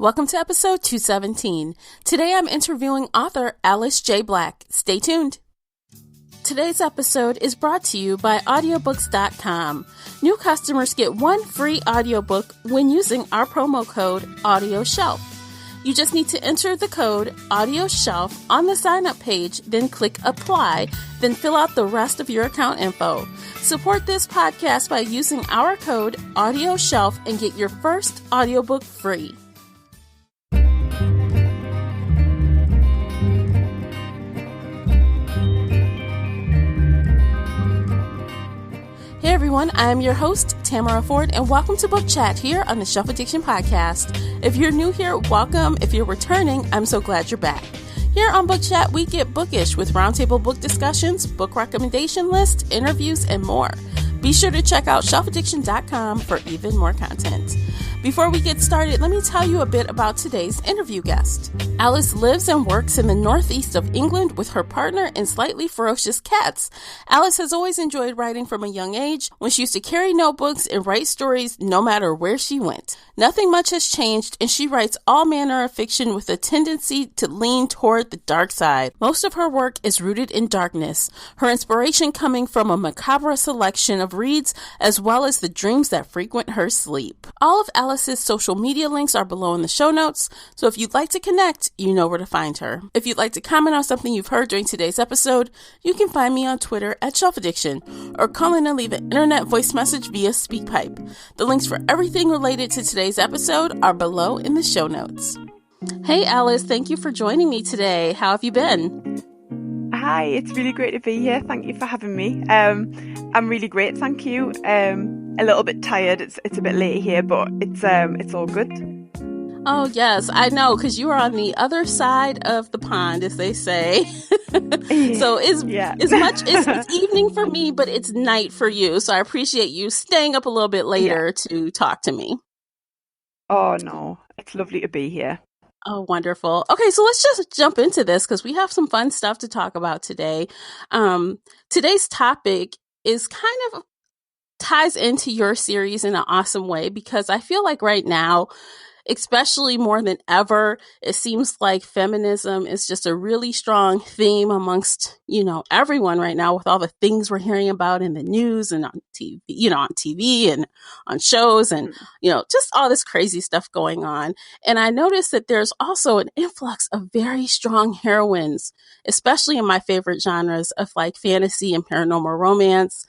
Welcome to episode 217. Today I'm interviewing author Alice J. Black. Stay tuned. Today's episode is brought to you by Audiobooks.com. New customers get one free audiobook when using our promo code AudioShelf. You just need to enter the code AudioShelf on the sign-up page, then click Apply, then fill out the rest of your account info. Support this podcast by using our code AudioShelf and get your first audiobook free. Hey everyone, I am your host, Tamara Ford, and welcome to Book Chat here on the Shelf Addiction Podcast. If you're new here, welcome. If you're returning, I'm so glad you're back. Here on Book Chat, we get bookish with roundtable book discussions, book recommendation lists, interviews, and more. Be sure to check out shelfaddiction.com for even more content. Before we get started, let me tell you a bit about today's interview guest. Alice lives and works in the northeast of England with her partner and slightly ferocious cats. Alice has always enjoyed writing from a young age, when she used to carry notebooks and write stories no matter where she went. Nothing much has changed, and she writes all manner of fiction with a tendency to lean toward the dark side. Most of her work is rooted in darkness, her inspiration coming from a macabre selection of reads as well as the dreams that frequent her sleep. All of Alice's social media links are below in the show notes, so if you'd like to connect, you know where to find her. If you'd like to comment on something you've heard during today's episode, you can find me on Twitter at Shelf Addiction, or call in and leave an internet voice message via SpeakPipe. The links for everything related to today's episode are below in the show notes. Hey Alice, thank you for joining me today. How have you been? Hi, it's really great to be here. Thank you for having me. I'm really great, thank you. A little bit tired. It's a bit late here, but it's all good. Oh yes, I know, because you are on the other side of the pond, as they say. So it's evening for me, but it's night for you. So I appreciate you staying up a little bit later to talk to me. Oh no, it's lovely to be here. Oh, wonderful. Okay, so let's just jump into this because we have some fun stuff to talk about today. Today's topic is kind of ties into your series in an awesome way, because I feel like right now, especially more than ever, it seems like feminism is just a really strong theme amongst, everyone right now, with all the things we're hearing about in the news and on TV, and on shows and, just all this crazy stuff going on. And I noticed that there's also an influx of very strong heroines, especially in my favorite genres of like fantasy and paranormal romance.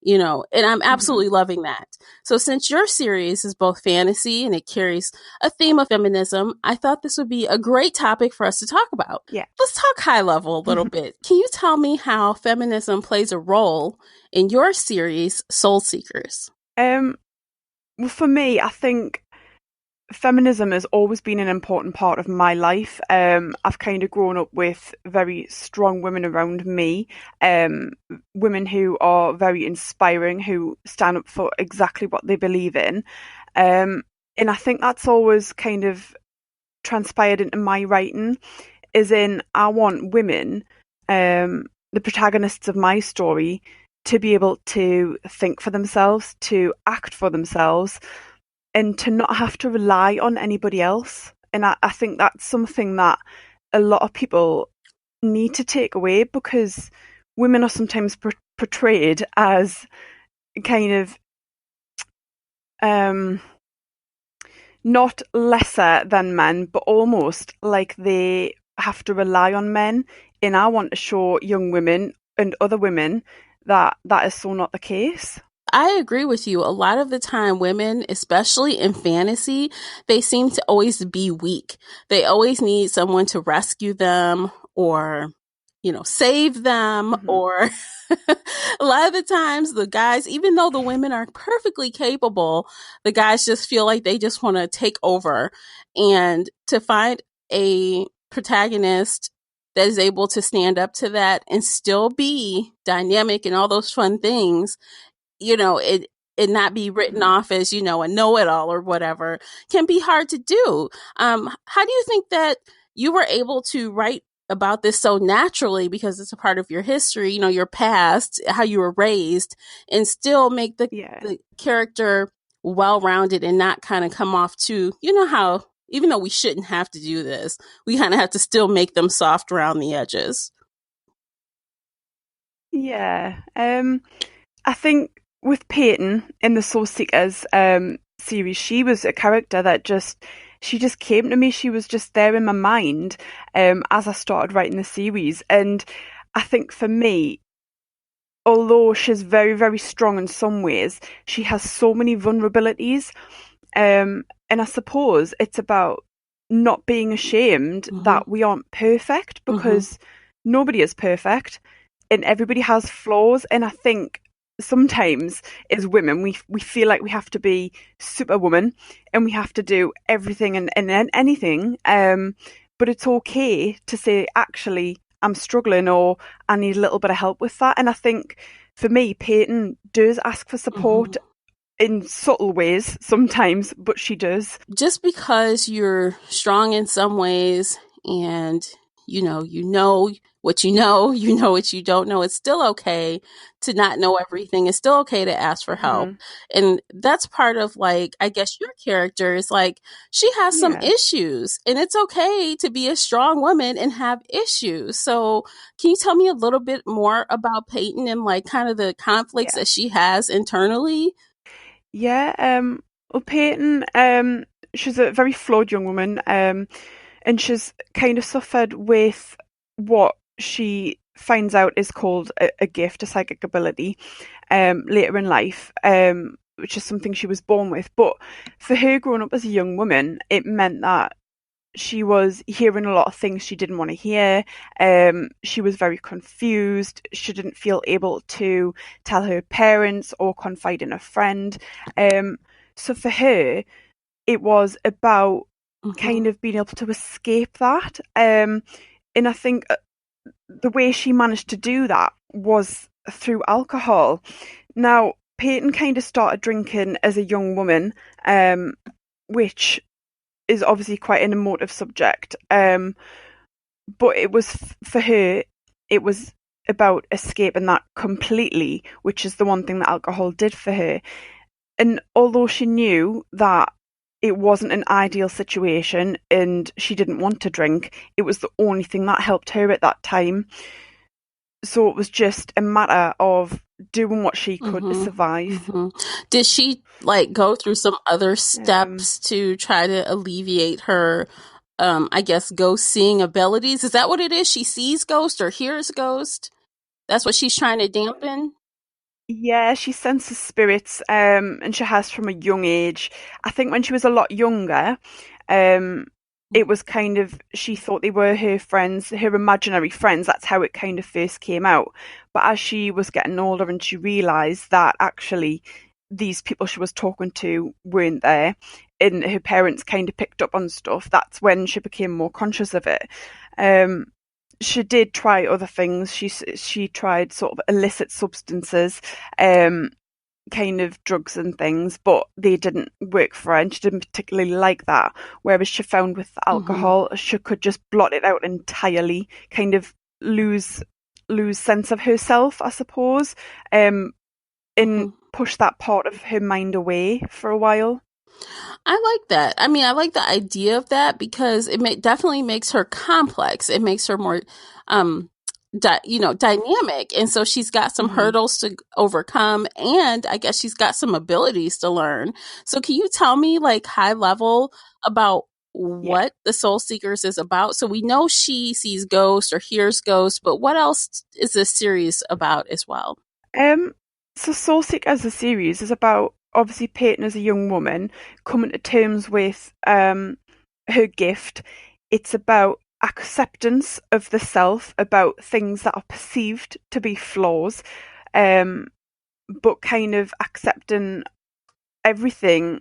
And I'm absolutely loving that. So since your series is both fantasy and it carries a theme of feminism, I thought this would be a great topic for us to talk about. Yeah. Let's talk high level a little bit. Can you tell me how feminism plays a role in your series, Soul Seekers? Well, for me, I think feminism has always been an important part of my life. I've kind of grown up with very strong women around me, women who are very inspiring, who stand up for exactly what they believe in. And I think that's always kind of transpired into my writing, as in I want women, the protagonists of my story, to be able to think for themselves, to act for themselves, and to not have to rely on anybody else. And I think that's something that a lot of people need to take away, because women are sometimes portrayed as kind of not lesser than men, but almost like they have to rely on men. And I want to show young women and other women that is so not the case. I agree with you. A lot of the time, women, especially in fantasy, they seem to always be weak. They always need someone to rescue them or, save them. Or a lot of the times the guys, even though the women are perfectly capable, the guys just feel like they just want to take over. And to find a protagonist that is able to stand up to that and still be dynamic and all those fun things, it not be written off as, a know-it-all or whatever, can be hard to do. How do you think that you were able to write about this so naturally, because it's a part of your history, your past, how you were raised, and still make the character well-rounded and not kind of come off to, how even though we shouldn't have to do this, we kind of have to still make them soft around the edges. Yeah. I think with Peyton in the Soul Seekers series, she was a character that she just came to me. She was just there in my mind as I started writing the series. And I think for me, although she's very, very strong in some ways, she has so many vulnerabilities. And I suppose it's about not being ashamed that we aren't perfect, because nobody is perfect and everybody has flaws. And I think sometimes as women, we feel like we have to be superwoman and we have to do everything and anything. But it's okay to say, actually, I'm struggling, or I need a little bit of help with that. And I think for me, Peyton does ask for support in subtle ways sometimes, but she does. Just because you're strong in some ways and you know what you know what you don't know, it's still okay to not know everything. It's still okay to ask for help. And that's part of, like, I guess your character is like, she has some issues, and it's okay to be a strong woman and have issues. So can you tell me a little bit more about Peyton and like kind of the conflicts that she has internally? Yeah, well, Peyton, she's a very flawed young woman, and she's kind of suffered with what she finds out is called a gift, a psychic ability, later in life, which is something she was born with. But for her growing up as a young woman, it meant that she was hearing a lot of things she didn't want to hear. She was very confused. She didn't feel able to tell her parents or confide in a friend. So for her, it was about kind of being able to escape that. And I think the way she managed to do that was through alcohol. Now, Peyton kind of started drinking as a young woman, which is obviously quite an emotive subject. But it was, for her, it was about escaping that completely, which is the one thing that alcohol did for her. And although she knew that it wasn't an ideal situation and she didn't want to drink, it was the only thing that helped her at that time. So it was just a matter of doing what she could to survive. Did she like go through some other steps to try to alleviate her, I guess, ghost seeing abilities? Is that what it is? She sees ghost or hears ghost? That's what she's trying to dampen? Yeah, she senses spirits, and she has from a young age. I think when she was a lot younger, it was kind of, she thought they were her friends, her imaginary friends. That's how it kind of first came out. But as she was getting older and she realised that actually these people she was talking to weren't there, and her parents kind of picked up on stuff, that's when she became more conscious of it. She did try other things. She tried sort of illicit substances, kind of drugs and things, but they didn't work for her, and she didn't particularly like that. Whereas she found with alcohol, she could just blot it out entirely, kind of lose sense of herself, I suppose, and push that part of her mind away for a while. I like that. I mean, I like the idea of that because it definitely makes her complex. It makes her more, dynamic. And so she's got some hurdles to overcome, and I guess she's got some abilities to learn. So can you tell me, like, high level about what the Soul Seekers is about? So we know she sees ghosts or hears ghosts, but what else is this series about as well? So Soul Seekers as a series is about, obviously, Peyton as a young woman coming to terms with her gift. It's about acceptance of the self, about things that are perceived to be flaws, but kind of accepting everything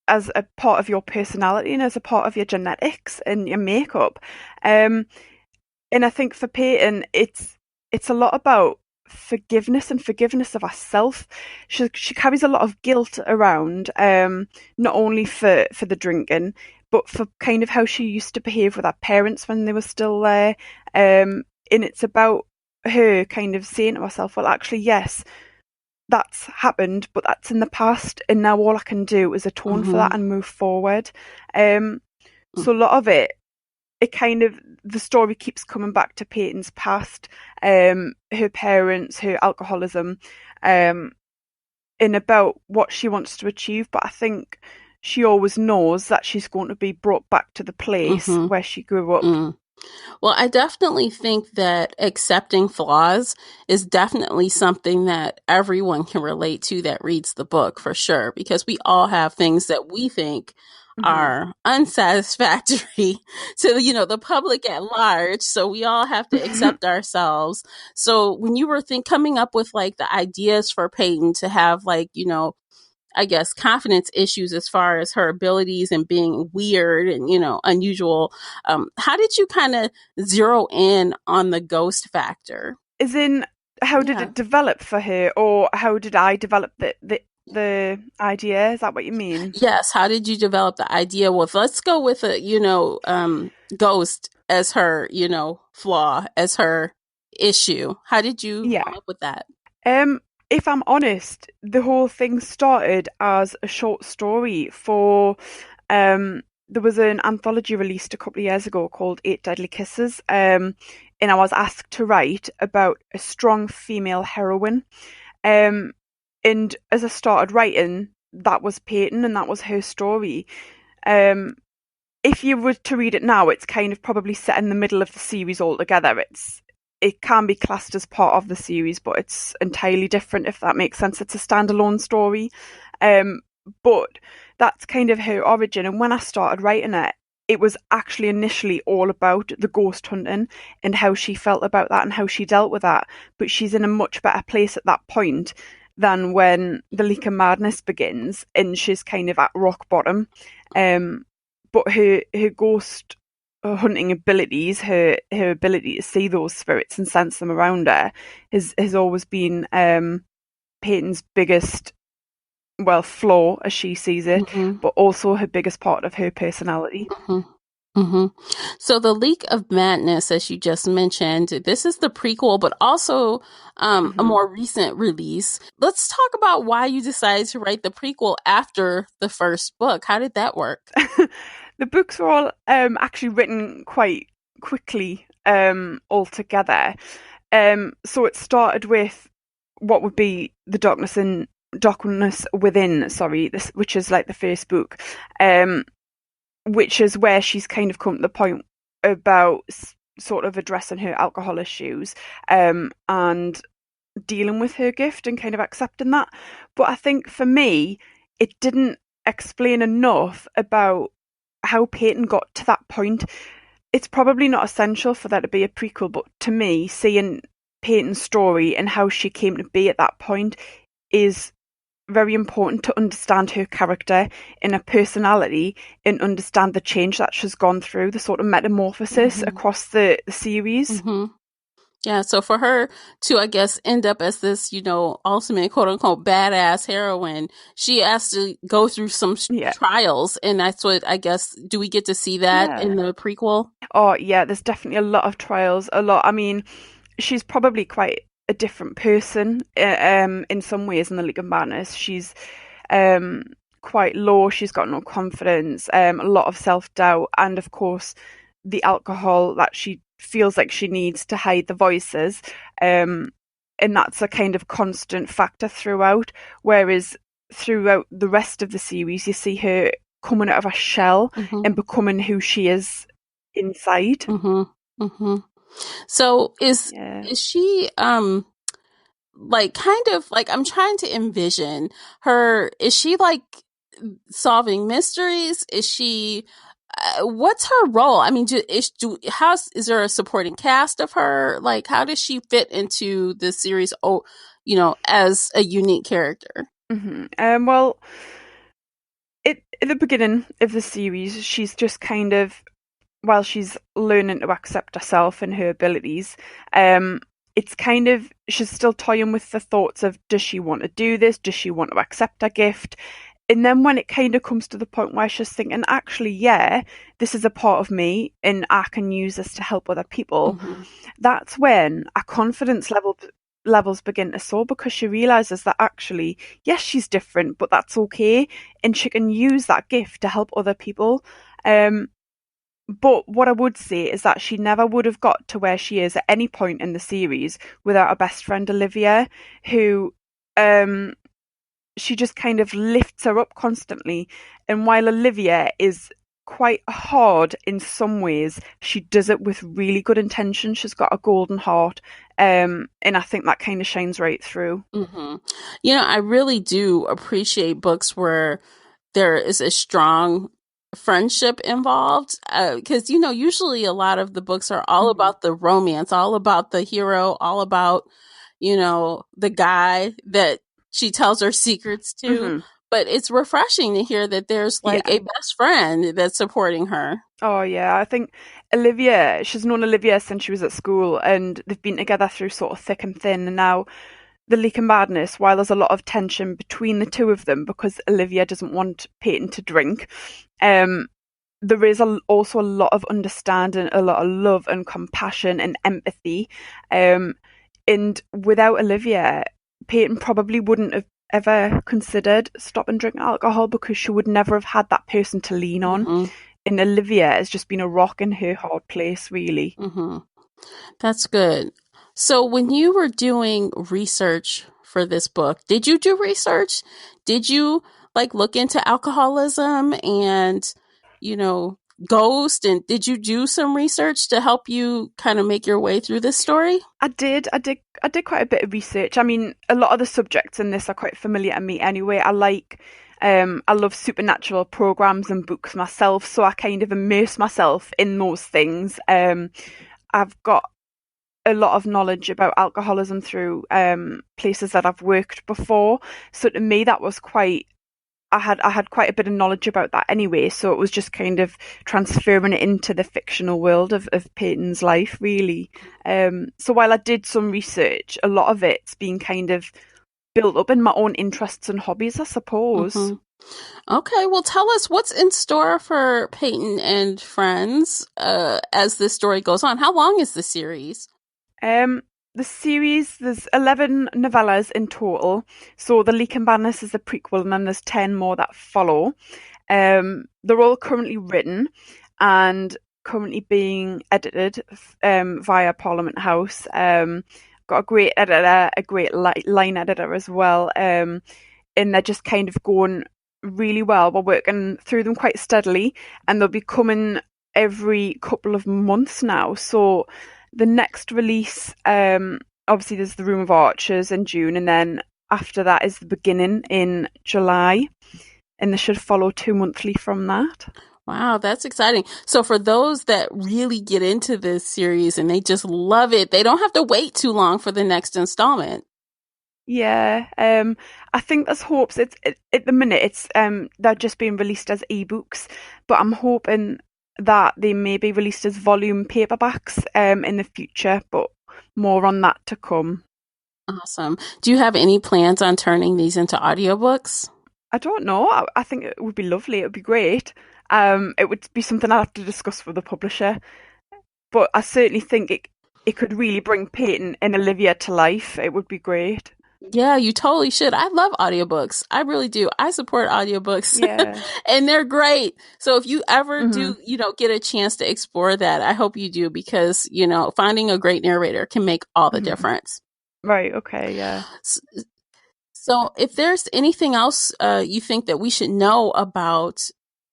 as a part of your personality and as a part of your genetics and your makeup. And I think for Peyton, it's a lot about forgiveness of herself. She carries a lot of guilt around, not only for the drinking, but for kind of how she used to behave with her parents when they were still there. And it's about her kind of saying to herself, well, actually, yes, that's happened, but that's in the past, and now all I can do is atone for that and move forward. So a lot of it kind of, the story keeps coming back to Peyton's past, her parents, her alcoholism, and about what she wants to achieve. But I think she always knows that she's going to be brought back to the place where she grew up. Well, I definitely think that accepting flaws is definitely something that everyone can relate to that reads the book, for sure, because we all have things that we think are unsatisfactory to, the public at large. So we all have to accept ourselves. So when you were coming up with like the ideas for Peyton to have like, I guess, confidence issues as far as her abilities and being weird and, unusual. How did you kind of zero in on the ghost factor? As in, how did it develop for her, or how did I develop the idea? Is that what you mean? Yes. How did you develop the idea? Well, let's go with a, ghost as her, flaw, as her issue. How did you come up with that? If I'm honest, the whole thing started as a short story for, there was an anthology released a couple of years ago called 8 Deadly Kisses, and I was asked to write about a strong female heroine. And as I started writing, that was Peyton and that was her story. If you were to read it now, it's kind of probably set in the middle of the series altogether. It can be classed as part of the series, but it's entirely different, if that makes sense. It's a standalone story. But that's kind of her origin. And when I started writing it, it was actually initially all about the ghost hunting and how she felt about that and how she dealt with that. But she's in a much better place at that point than when the Leak of Madness begins, and she's kind of at rock bottom. But her ghost hunting abilities, her ability to see those spirits and sense them around her, has always been Peyton's biggest, flaw as she sees it, but also her biggest part of her personality. So the Leak of Madness, as you just mentioned, this is the prequel, but also a more recent release. Let's talk about why you decided to write the prequel after the first book. How did that work? The books were all actually written quite quickly altogether. So it started with what would be the Darkness Within, which is like the first book, which is where she's kind of come to the point about sort of addressing her alcohol issues and dealing with her gift and kind of accepting that. But I think for me, it didn't explain enough about how Peyton got to that point. It's probably not essential for there to be a prequel, but to me, seeing Peyton's story and how she came to be at that point is very important to understand her character and her personality and understand the change that she's gone through, the sort of metamorphosis across the series. Yeah, so for her to, I guess, end up as this, ultimate quote-unquote badass heroine, she has to go through some trials, and that's what, I guess, do we get to see that in the prequel? Oh, yeah, there's definitely a lot of trials, I mean, she's probably quite a different person in some ways in the League of Madness. She's quite low, she's got no confidence, a lot of self-doubt, and of course, the alcohol that she feels like she needs to hide the voices, and that's a kind of constant factor throughout, whereas throughout the rest of the series you see her coming out of a shell and becoming who she is inside. So is she like kind of like, I'm trying to envision her, is she like solving mysteries? Is she what's her role? I mean, is there a supporting cast of her? Like, how does she fit into the series? As a unique character. Well, at the beginning of the series, she's just kind of, while she's learning to accept herself and her abilities, it's kind of, she's still toying with the thoughts of, does she want to do this? Does she want to accept a gift? And then when it kind of comes to the point where she's thinking, actually, this is a part of me and I can use this to help other people, that's when her confidence levels begin to soar, because she realises that actually, yes, she's different, but that's okay. And she can use that gift to help other people. But what I would say is that she never would have got to where she is at any point in the series without her best friend Olivia, who um she just kind of lifts her up constantly. And while Olivia is quite hard in some ways, she does it with really good intention. She's got a golden heart. And I think that kind of shines right through. Mm-hmm. I really do appreciate books where there is a strong friendship involved. Because, usually a lot of the books are all about the romance, all about the hero, all about, the guy that she tells her secrets to. But it's refreshing to hear that there's like a best friend that's supporting her. Oh yeah, I think she's known Olivia since she was at school, and they've been together through sort of thick and thin. And now the Leak and Madness, while there's a lot of tension between the two of them because Olivia doesn't want Peyton to drink, there is also a lot of understanding, a lot of love and compassion and empathy. And without Olivia, Peyton probably wouldn't have ever considered stopping drinking alcohol because she would never have had that person to lean on. Mm-hmm. And Olivia has just been a rock in her hard place, really. Mm-hmm. That's good. So when you were doing research for this book, did you do research? Did you look into alcoholism and, Ghost? And did you do some research to help you kind of make your way through this story? I did quite a bit of research. I mean, a lot of the subjects in this are quite familiar to me anyway. I love supernatural programs and books myself, so I kind of immerse myself in those things. I've got a lot of knowledge about alcoholism through places that I've worked before. So to me, that was I had quite a bit of knowledge about that anyway. So it was just kind of transferring it into the fictional world of Peyton's life, really. So while I did some research, a lot of it's been kind of built up in my own interests and hobbies, I suppose. Mm-hmm. Okay, well, tell us what's in store for Peyton and Friends as this story goes on. How long is the series? The series, there's 11 novellas in total. So The Leak and Madness is the prequel, and then there's 10 more that follow. They're all currently written and currently being edited via Parliament House. Got a great editor, a great line editor as well. And they're just kind of going really well. We're working through them quite steadily, and they'll be coming every couple of months now. So the next release, obviously there's The Room of Archers in June, and then after that is The Beginning in July, and they should follow 2 monthly from that. Wow, that's exciting. So for those that really get into this series and they just love it, they don't have to wait too long for the next installment. Yeah, I think there's hopes. At the minute, it's they're just being released as ebooks, but I'm hoping that they may be released as volume paperbacks in the future, but more on that to come. Awesome. Do you have any plans on turning these into audiobooks? I don't know. I think it would be lovely. It would be great. It would be something I'd have to discuss with the publisher, but I certainly think it could really bring Peyton and Olivia to life. It would be great. Yeah, you totally should. I love audiobooks. I really do. I support audiobooks. Yeah. And they're great. So if you ever do, get a chance to explore that, I hope you do, because, finding a great narrator can make all the difference. Right. Okay. Yeah. So if there's anything else you think that we should know about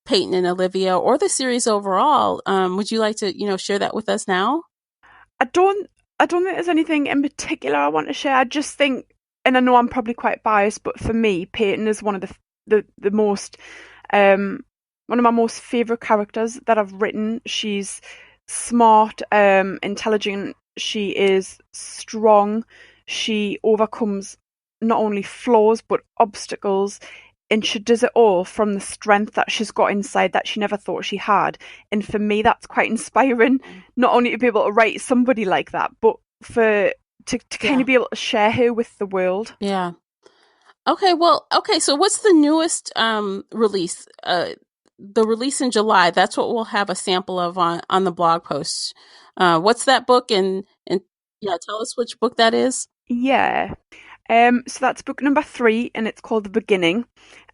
Peyton and Olivia or the series overall, would you like to, share that with us now? I don't think there's anything in particular I want to share. I just think, and I know I'm probably quite biased, but for me, Peyton is one of the most one of my most favourite characters that I've written. She's smart, intelligent. She is strong. She overcomes not only flaws but obstacles, and she does it all from the strength that she's got inside that she never thought she had. And for me, that's quite inspiring. Not only to be able to write somebody like that, but to kind of be able to share her with the world. Yeah. Okay, so what's the newest release? The release in July, that's what we'll have a sample of on the blog post. What's that book? And yeah, tell us which book that is. Yeah. So that's book number 3, and it's called The Beginning.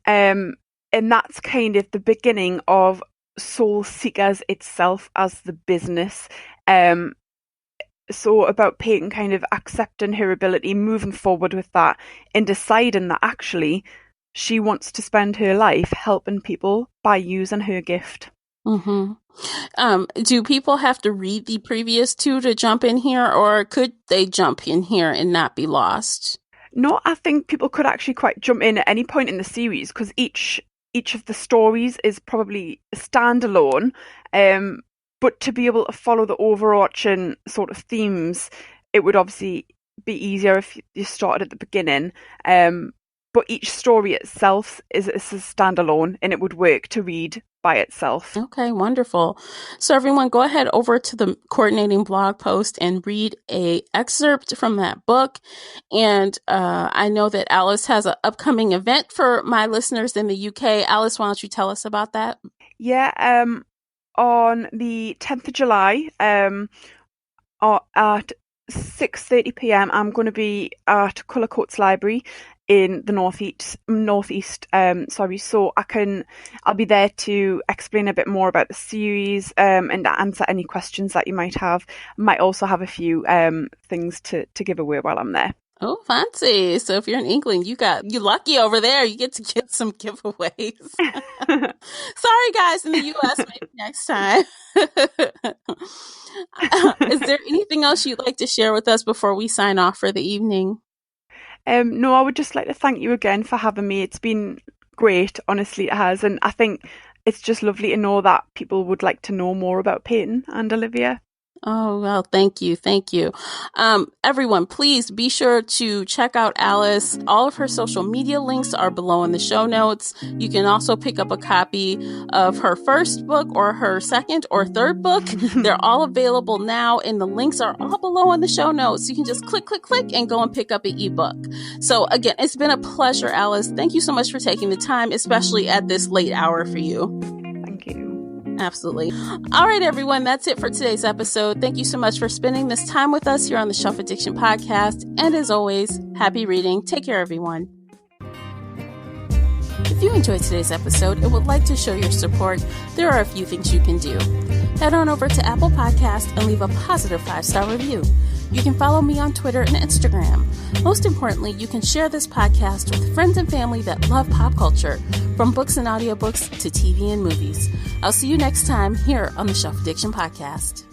And that's kind of the beginning of Soul Seekers itself as the business. So about Peyton kind of accepting her ability, moving forward with that, and deciding that actually she wants to spend her life helping people by using her gift. Mm-hmm. Do people have to read the previous two to jump in here, or could they jump in here and not be lost? No, I think people could actually quite jump in at any point in the series, because each of the stories is probably standalone. But to be able to follow the overarching sort of themes, it would obviously be easier if you started at the beginning. But each story itself is a standalone, and it would work to read by itself. Okay, wonderful. So everyone, go ahead over to the coordinating blog post and read an excerpt from that book. And I know that Alice has an upcoming event for my listeners in the UK. Alice, why don't you tell us about that? Yeah, on the 10th of July, at 6:30 p.m, I'm going to be at Cullercoats Library in the northeast. So I'll be there to explain a bit more about the series, and answer any questions that you might have. Might also have a few things to give away while I'm there. Oh, fancy. So if you're in England, you're lucky over there. You get to get some giveaways. Sorry, guys, in the US, maybe next time. Is there anything else you'd like to share with us before we sign off for the evening? No, I would just like to thank you again for having me. It's been great, honestly, it has. And I think it's just lovely to know that people would like to know more about Peyton and Olivia. Oh, well, thank you. Thank you. Everyone, please be sure to check out Alice. All of her social media links are below in the show notes. You can also pick up a copy of her first book or her second or third book. They're all available now, and the links are all below in the show notes. You can just click, and go and pick up an ebook. So again, it's been a pleasure, Alice. Thank you so much for taking the time, especially at this late hour for you. Thank you. Absolutely. All right, everyone. That's it for today's episode. Thank you so much for spending this time with us here on the Shelf Addiction Podcast. And as always, happy reading. Take care, everyone. If you enjoyed today's episode and would like to show your support, there are a few things you can do. Head on over to Apple Podcasts and leave a positive 5-star review. You can follow me on Twitter and Instagram. Most importantly, you can share this podcast with friends and family that love pop culture, from books and audiobooks to TV and movies. I'll see you next time here on the Shelf Addiction Podcast.